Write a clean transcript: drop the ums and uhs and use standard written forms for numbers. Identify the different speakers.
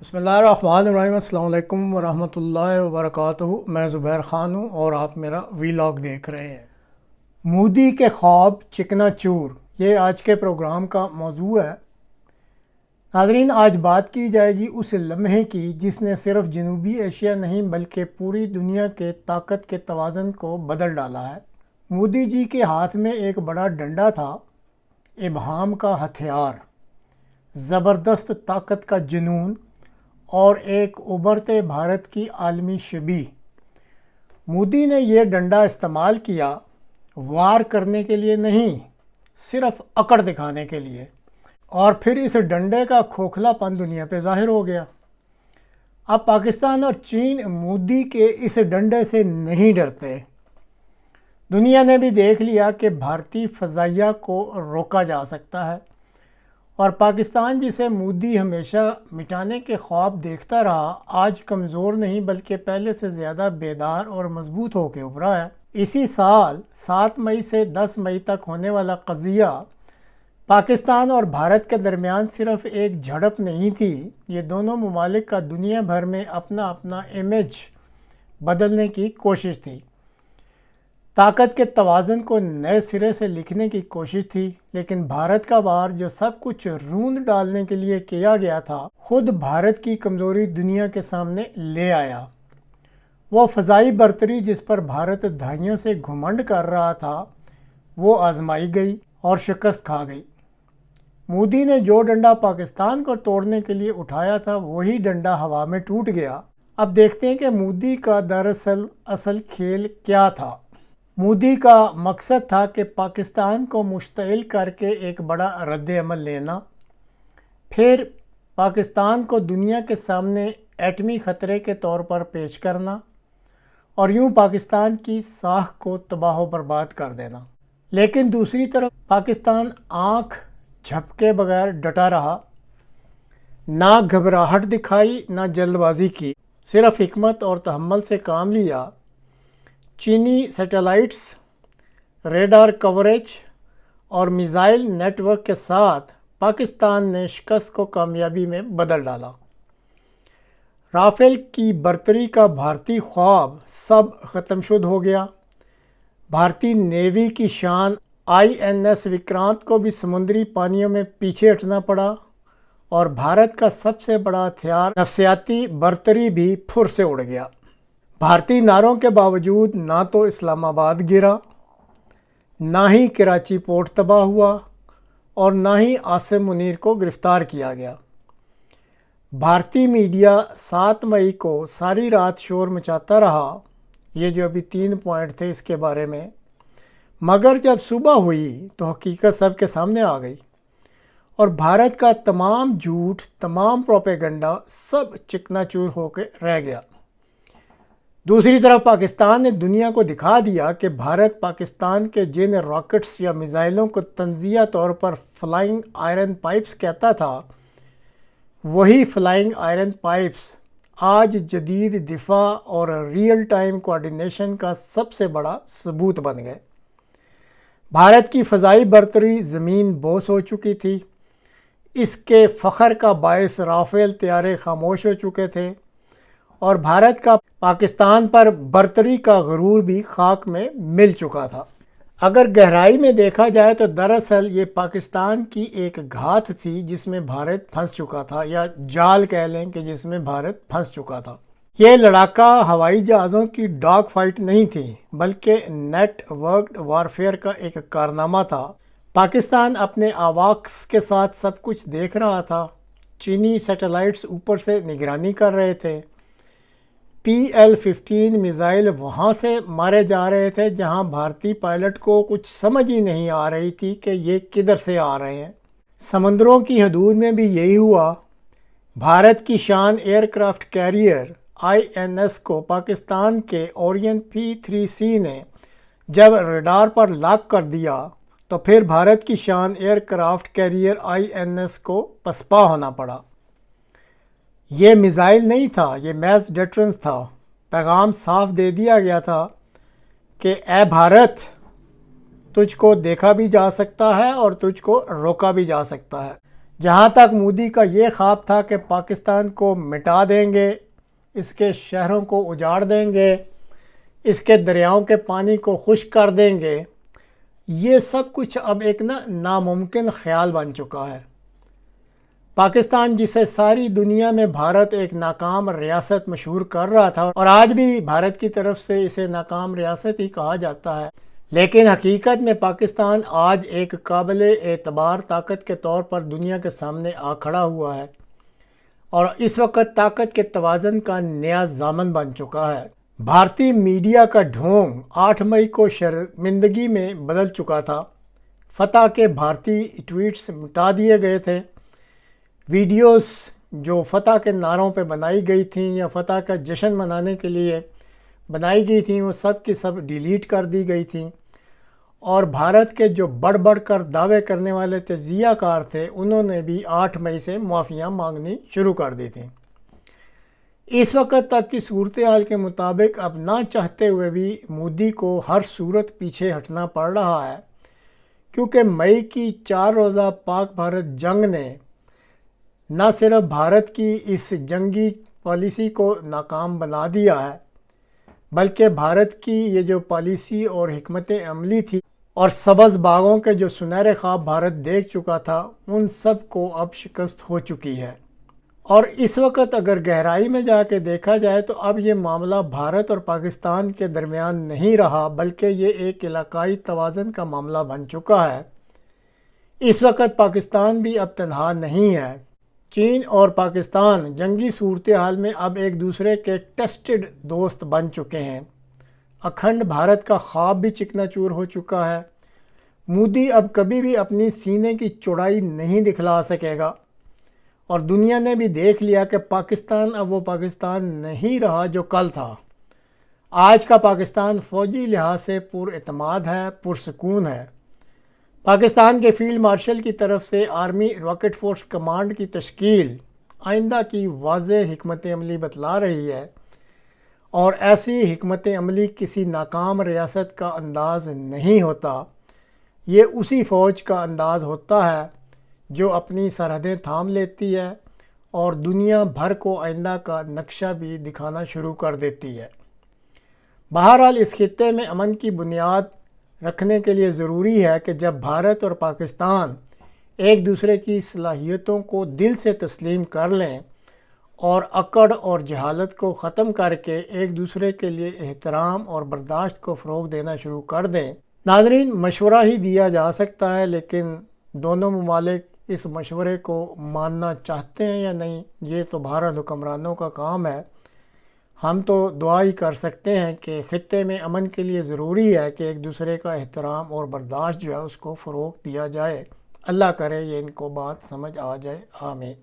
Speaker 1: بسم اللہ الرحمن الرحیم۔ السلام علیکم ورحمۃ اللہ وبرکاتہ۔ میں زبیر خان ہوں اور آپ میرا ویلاگ دیکھ رہے ہیں۔ مودی کے خواب چکنا چور، یہ آج کے پروگرام کا موضوع ہے۔ ناظرین، آج بات کی جائے گی اس لمحے کی جس نے صرف جنوبی ایشیا نہیں بلکہ پوری دنیا کے طاقت کے توازن کو بدل ڈالا ہے۔ مودی جی کے ہاتھ میں ایک بڑا ڈنڈا تھا، ابہام کا ہتھیار، زبردست طاقت کا جنون اور ایک ابھرتے بھارت کی عالمی شبیہ۔ مودی نے یہ ڈنڈا استعمال کیا وار کرنے کے لیے نہیں، صرف اکڑ دکھانے کے لیے، اور پھر اس ڈنڈے کا کھوکھلا پن دنیا پہ ظاہر ہو گیا۔ اب پاکستان اور چین مودی کے اس ڈنڈے سے نہیں ڈرتے۔ دنیا نے بھی دیکھ لیا کہ بھارتی فضائیہ کو روکا جا سکتا ہے، اور پاکستان جسے مودی ہمیشہ مٹانے کے خواب دیکھتا رہا، آج کمزور نہیں بلکہ پہلے سے زیادہ بیدار اور مضبوط ہو کے ابھرا ہے۔ اسی سال 7 مئی سے 10 مئی تک ہونے والا قضیہ پاکستان اور بھارت کے درمیان صرف ایک جھڑپ نہیں تھی، یہ دونوں ممالک کا دنیا بھر میں اپنا اپنا امیج بدلنے کی کوشش تھی۔ طاقت کے توازن کو نئے سرے سے لکھنے کی کوشش تھی، لیکن بھارت کا وار جو سب کچھ روند ڈالنے کے لیے کیا گیا تھا، خود بھارت کی کمزوری دنیا کے سامنے لے آیا۔ وہ فضائی برتری جس پر بھارت دہائیوں سے گھمنڈ کر رہا تھا، وہ آزمائی گئی اور شکست کھا گئی۔ مودی نے جو ڈنڈا پاکستان کو توڑنے کے لیے اٹھایا تھا، وہی ڈنڈا ہوا میں ٹوٹ گیا۔ اب دیکھتے ہیں کہ مودی کا دراصل اصل کھیل کیا تھا۔ مودی کا مقصد تھا کہ پاکستان کو مشتعل کر کے ایک بڑا رد عمل لینا، پھر پاکستان کو دنیا کے سامنے ایٹمی خطرے کے طور پر پیش کرنا، اور یوں پاکستان کی ساکھ کو تباہ و برباد کر دینا۔ لیکن دوسری طرف پاکستان آنکھ جھپکے بغیر ڈٹا رہا، نہ گھبراہٹ دکھائی نہ جلد بازی کی، صرف حکمت اور تحمل سے کام لیا۔ چینی سیٹلائٹس، ریڈار کوریج اور میزائل نیٹ ورک کے ساتھ پاکستان نے شکست کو کامیابی میں بدل ڈالا۔ رافیل کی برتری کا بھارتی خواب سب ختم شد ہو گیا۔ بھارتی نیوی کی شان INS وکرانت کو بھی سمندری پانیوں میں پیچھے ہٹنا پڑا، اور بھارت کا سب سے بڑا ہتھیار نفسیاتی برتری بھی پھر سے اڑ گیا۔ بھارتی نعروں کے باوجود نہ تو اسلام آباد گرا، نہ ہی کراچی پورٹ تباہ ہوا، اور نہ ہی عاصم منیر کو گرفتار کیا گیا۔ بھارتی میڈیا 7 مئی کو ساری رات شور مچاتا رہا، یہ جو ابھی 3 پوائنٹ تھے اس کے بارے میں، مگر جب صبح ہوئی تو حقیقت سب کے سامنے آ گئی، اور بھارت کا تمام جھوٹ، تمام پروپیگنڈا سب چکنا چور ہو کے رہ گیا۔ دوسری طرف پاکستان نے دنیا کو دکھا دیا کہ بھارت پاکستان کے جن راکٹس یا میزائلوں کو تنزیہ طور پر فلائنگ آئرن پائپس کہتا تھا، وہی فلائنگ آئرن پائپس آج جدید دفاع اور ریئل ٹائم کوآرڈینیشن کا سب سے بڑا ثبوت بن گئے۔ بھارت کی فضائی برتری زمین بوس ہو چکی تھی، اس کے فخر کا باعث رافیل طیارے خاموش ہو چکے تھے، اور بھارت کا پاکستان پر برتری کا غرور بھی خاک میں مل چکا تھا۔ اگر گہرائی میں دیکھا جائے تو دراصل یہ پاکستان کی ایک گھات تھی جس میں بھارت پھنس چکا تھا، یا جال کہہ لیں کہ جس میں بھارت پھنس چکا تھا۔ یہ لڑاکا ہوائی جہازوں کی ڈاگ فائٹ نہیں تھی، بلکہ نیٹ ورکڈ وارفیئر کا ایک کارنامہ تھا۔ پاکستان اپنے آواکس کے ساتھ سب کچھ دیکھ رہا تھا، چینی سیٹلائٹس اوپر سے نگرانی کر رہے تھے، PL-15 میزائل وہاں سے مارے جا رہے تھے جہاں بھارتی پائلٹ کو کچھ سمجھ ہی نہیں آ رہی تھی کہ یہ کدھر سے آ رہے ہیں۔ سمندروں کی حدود میں بھی یہی ہوا۔ بھارت کی شان ایئر کرافٹ کیریئر INS کو پاکستان کے اورین P-3C نے جب ریڈار پر لاک کر دیا تو پھر بھارت کی شان ایئر کرافٹ کیریئر INS کو پسپا ہونا پڑا۔ یہ میزائل نہیں تھا، یہ محض ڈیٹرنس تھا۔ پیغام صاف دے دیا گیا تھا کہ اے بھارت، تجھ کو دیکھا بھی جا سکتا ہے اور تجھ کو روکا بھی جا سکتا ہے۔ جہاں تک مودی کا یہ خواب تھا کہ پاکستان کو مٹا دیں گے، اس کے شہروں کو اجاڑ دیں گے، اس کے دریاؤں کے پانی کو خشک کر دیں گے، یہ سب کچھ اب ایک ناممکن خیال بن چکا ہے۔ پاکستان جسے ساری دنیا میں بھارت ایک ناکام ریاست مشہور کر رہا تھا، اور آج بھی بھارت کی طرف سے اسے ناکام ریاست ہی کہا جاتا ہے، لیکن حقیقت میں پاکستان آج ایک قابل اعتبار طاقت کے طور پر دنیا کے سامنے آ کھڑا ہوا ہے، اور اس وقت طاقت کے توازن کا نیا ضامن بن چکا ہے۔ بھارتی میڈیا کا ڈھونگ 8 مئی کو شرمندگی میں بدل چکا تھا۔ فتح کے بھارتی ٹویٹس مٹا دیے گئے تھے۔ ویڈیوز جو فتح کے نعروں پہ بنائی گئی تھیں یا فتح کا جشن منانے کے لیے بنائی گئی تھیں، وہ سب کی سب ڈیلیٹ کر دی گئی تھیں، اور بھارت کے جو بڑھ بڑھ کر دعوے کرنے والے تجزیہ کار تھے، انہوں نے بھی 8 مئی سے معافیاں مانگنی شروع کر دی تھیں۔ اس وقت تک کی صورتحال کے مطابق اب نہ چاہتے ہوئے بھی مودی کو ہر صورت پیچھے ہٹنا پڑ رہا ہے، کیونکہ مئی کی 4 روزہ پاک بھارت جنگ نے نہ صرف بھارت کی اس جنگی پالیسی کو ناکام بنا دیا ہے، بلکہ بھارت کی یہ جو پالیسی اور حکمت عملی تھی اور سبز باغوں کے جو سنہرے خواب بھارت دیکھ چکا تھا، ان سب کو اب شکست ہو چکی ہے۔ اور اس وقت اگر گہرائی میں جا کے دیکھا جائے تو اب یہ معاملہ بھارت اور پاکستان کے درمیان نہیں رہا، بلکہ یہ ایک علاقائی توازن کا معاملہ بن چکا ہے۔ اس وقت پاکستان بھی اب تنہا نہیں ہے۔ چین اور پاکستان جنگی صورتحال میں اب ایک دوسرے کے ٹیسٹڈ دوست بن چکے ہیں۔ اکھنڈ بھارت کا خواب بھی چکنا چور ہو چکا ہے۔ مودی اب کبھی بھی اپنی سینے کی چوڑائی نہیں دکھلا سکے گا، اور دنیا نے بھی دیکھ لیا کہ پاکستان اب وہ پاکستان نہیں رہا جو کل تھا۔ آج کا پاکستان فوجی لحاظ سے پر اعتماد ہے، پرسکون ہے۔ پاکستان کے فیلڈ مارشل کی طرف سے آرمی راکٹ فورس کمانڈ کی تشکیل آئندہ کی واضح حکمت عملی بتلا رہی ہے، اور ایسی حکمت عملی کسی ناکام ریاست کا انداز نہیں ہوتا، یہ اسی فوج کا انداز ہوتا ہے جو اپنی سرحدیں تھام لیتی ہے اور دنیا بھر کو آئندہ کا نقشہ بھی دکھانا شروع کر دیتی ہے۔ بہرحال اس خطے میں امن کی بنیاد رکھنے کے لیے ضروری ہے کہ جب بھارت اور پاکستان ایک دوسرے کی صلاحیتوں کو دل سے تسلیم کر لیں اور اکڑ اور جہالت کو ختم کر کے ایک دوسرے کے لیے احترام اور برداشت کو فروغ دینا شروع کر دیں۔ ناظرین، مشورہ ہی دیا جا سکتا ہے، لیکن دونوں ممالک اس مشورے کو ماننا چاہتے ہیں یا نہیں، یہ تو بہرحال حکمرانوں کا کام ہے۔ ہم تو دعا ہی کر سکتے ہیں کہ خطے میں امن کے لیے ضروری ہے کہ ایک دوسرے کا احترام اور برداشت جو ہے اس کو فروغ دیا جائے۔ اللہ کرے یہ ان کو بات سمجھ آ جائے۔ آمین۔